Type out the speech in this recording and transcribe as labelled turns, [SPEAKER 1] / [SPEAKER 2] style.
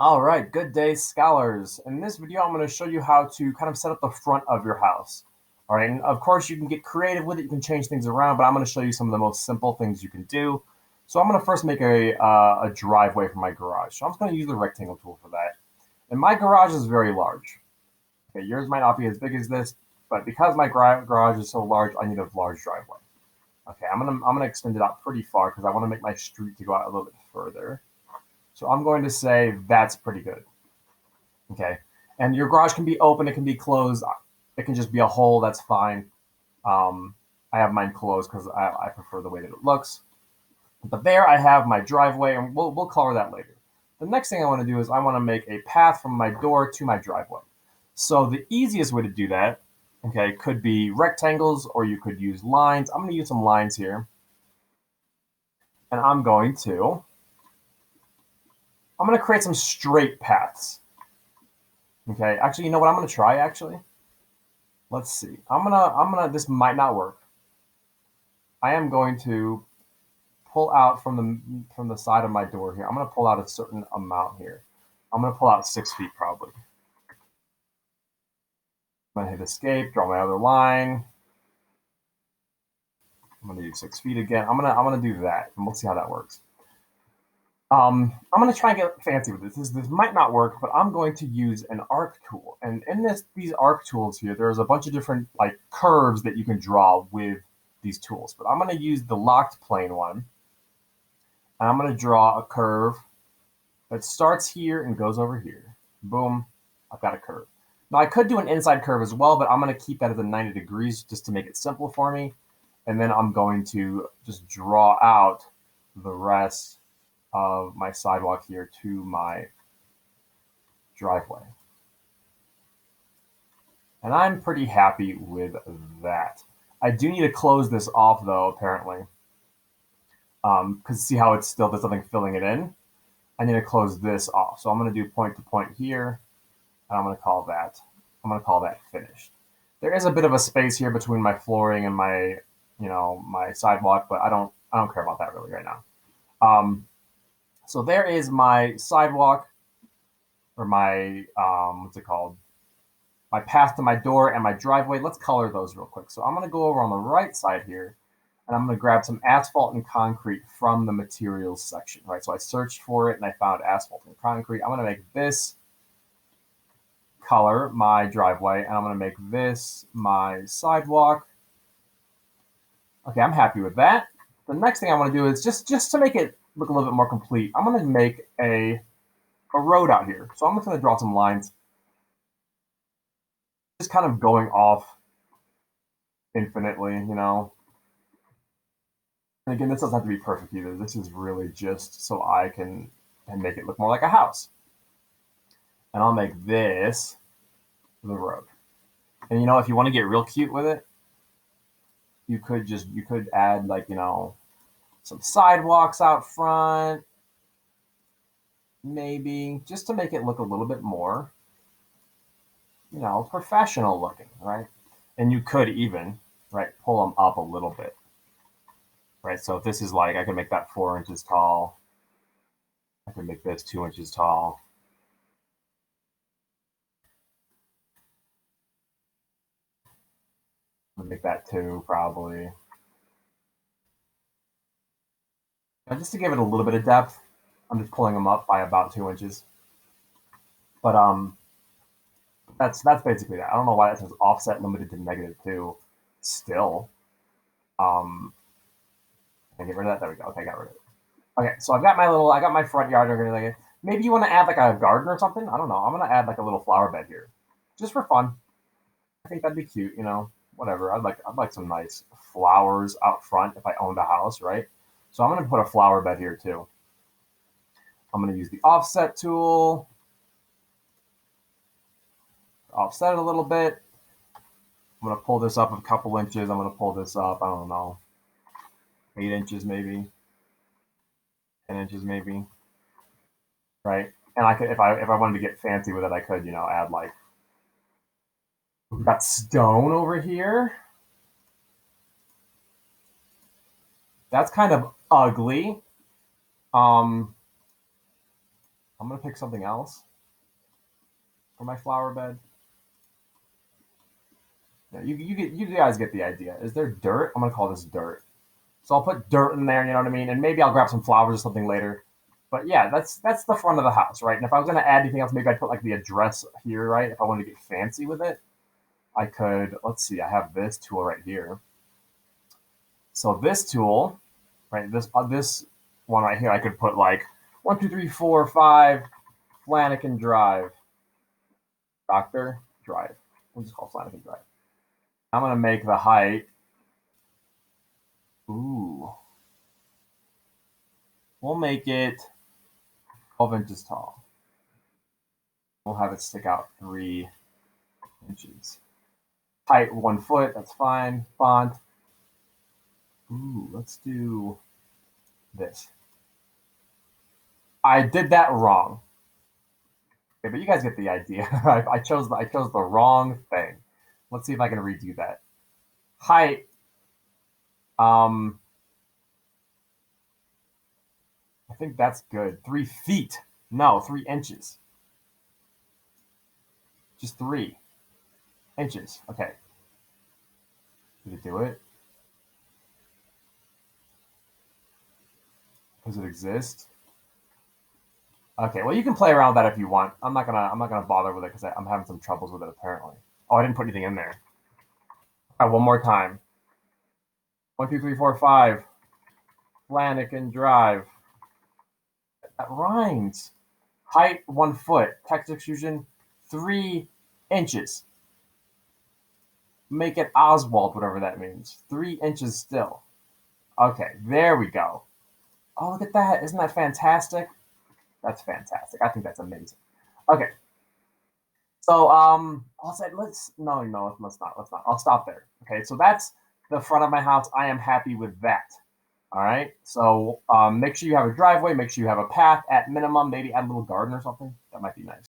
[SPEAKER 1] All right, good day, scholars. In this video, I'm going to show you how to kind of set up the front of your house. All right, and of course, you can get creative with it. You can change things around, but I'm going to show you some of the most simple things you can do. So I'm going to first make a driveway for my garage. So I'm just going to use the rectangle tool for that. And my garage is very large. Okay, yours might not be as big as this, but because my garage is so large, I need a large driveway. Okay, I'm gonna extend it out pretty far because I want to make my street to go out a little bit further. So I'm going to say that's pretty good. Okay. And your garage can be open, it can be closed, it can just be a hole, that's fine. Um, I have mine closed because I prefer the way that it looks. But there I have my driveway, and we'll color that later. The next thing I want to do is I want to make a path from my door to my driveway. So the easiest way to do that, okay, could be rectangles or you could use lines. I'm going to use some lines here. And I'm going to create some straight paths. Okay, actually, you know what I'm going to try actually? Let's see. This might not work. I am going to pull out from the side of my door here. I'm going to pull out a certain amount here. I'm going to pull out 6 feet probably. I'm going to hit escape, draw my other line. I'm going to do 6 feet again. I'm gonna do that, and we'll see how that works. I'm going to try and get fancy with this. This might not work, but I'm going to use an arc tool. And in these arc tools here, there's a bunch of different like curves that you can draw with these tools. But I'm going to use the locked plane one. And I'm going to draw a curve that starts here and goes over here. Boom, I've got a curve. Now I could do an inside curve as well, but I'm going to keep that at the 90 degrees just to make it simple for me. And then I'm going to just draw out the rest of my sidewalk here to my driveway. And I'm pretty happy with that. I do need to close this off though, apparently. Because see how it's still, there's something filling it in? I need to close this off. So I'm going to do point to point here. And I'm going to call that finished. There is a bit of a space here between my flooring and my sidewalk, but I don't care about that really right now. So there is my sidewalk, or my what's it called? My path to my door and my driveway. Let's color those real quick. So I'm going to go over on the right side here, and I'm going to grab some asphalt and concrete from the materials section. Right. So I searched for it and I found asphalt and concrete. I'm going to make this color my driveway, and I'm going to make this my sidewalk. Okay, I'm happy with that. The next thing I want to do is just to make it look a little bit more complete, I'm going to make a road out here. So I'm just going to draw some lines, just kind of going off infinitely, you know. And again, this doesn't have to be perfect either. This is really just so I can make it look more like a house. And I'll make this the road. And you know, if you want to get real cute with it, you could add like, you know, some sidewalks out front, maybe, just to make it look a little bit more, you know, professional looking, right? And you could even, right, pull them up a little bit, right? So if this is like, I can make that 4 inches tall. I can make this 2 inches tall. I'll make that 2 probably. And just to give it a little bit of depth, I'm just pulling them up by about 2 inches. But that's basically that. I don't know why that says offset limited to -2 still. Can I get rid of that? There we go. Okay, I got rid of it. Okay, so I got my front yard or anything. Maybe you want to add like a garden or something. I don't know. I'm gonna add like a little flower bed here, just for fun. I think that'd be cute. You know, whatever. I'd like some nice flowers out front if I owned a house, right? So I'm gonna put a flower bed here too. I'm gonna use the offset tool, offset it a little bit. I'm gonna pull this up a couple inches. I'm gonna pull this up. I don't know, 8 inches maybe, 10 inches maybe, right? And I could, if I wanted to get fancy with it, I could, you know, add like, we've got stone over here. That's kind of ugly. I'm gonna pick something else for my flower bed. Yeah, you guys get the idea. Is there dirt? I'm gonna call this dirt. So I'll put dirt in there, you know what I mean? And maybe I'll grab some flowers or something later. But yeah, that's the front of the house, right? And if I was gonna add anything else, maybe I'd put like the address here, right? If I wanted to get fancy with it, I could, let's see, I have this tool right here. So this tool, right, this one right here, I could put like 1, 2, 3, 4, 5 Flanagan Drive. Doctor Drive. We'll just call Flanagan Drive. I'm gonna make the height. Ooh. We'll make it 12 inches tall. We'll have it stick out 3 inches. Height 1 foot, that's fine. Font. Ooh, let's do this. I did that wrong. Okay, but you guys get the idea. I chose the wrong thing. Let's see if I can redo that. Height. I think that's good. 3 feet. No, 3 inches. Just 3 inches. Okay. Did it do it? Does it exist? Okay, well you can play around with that if you want. I'm not gonna bother with it because I'm having some troubles with it apparently. Oh, I didn't put anything in there. All right, one more time. 1, 2, 3, 4, 5. Flanagan Drive. That rhymes. Height 1 foot. Text extrusion 3 inches. Make it Oswald, whatever that means. 3 inches still. Okay, there we go. Oh, look at that. Isn't that fantastic? That's fantastic. I think that's amazing. Okay. So I'll say let's not. I'll stop there. Okay, so that's the front of my house. I am happy with that. All right. So make sure you have a driveway, make sure you have a path at minimum, maybe add a little garden or something. That might be nice.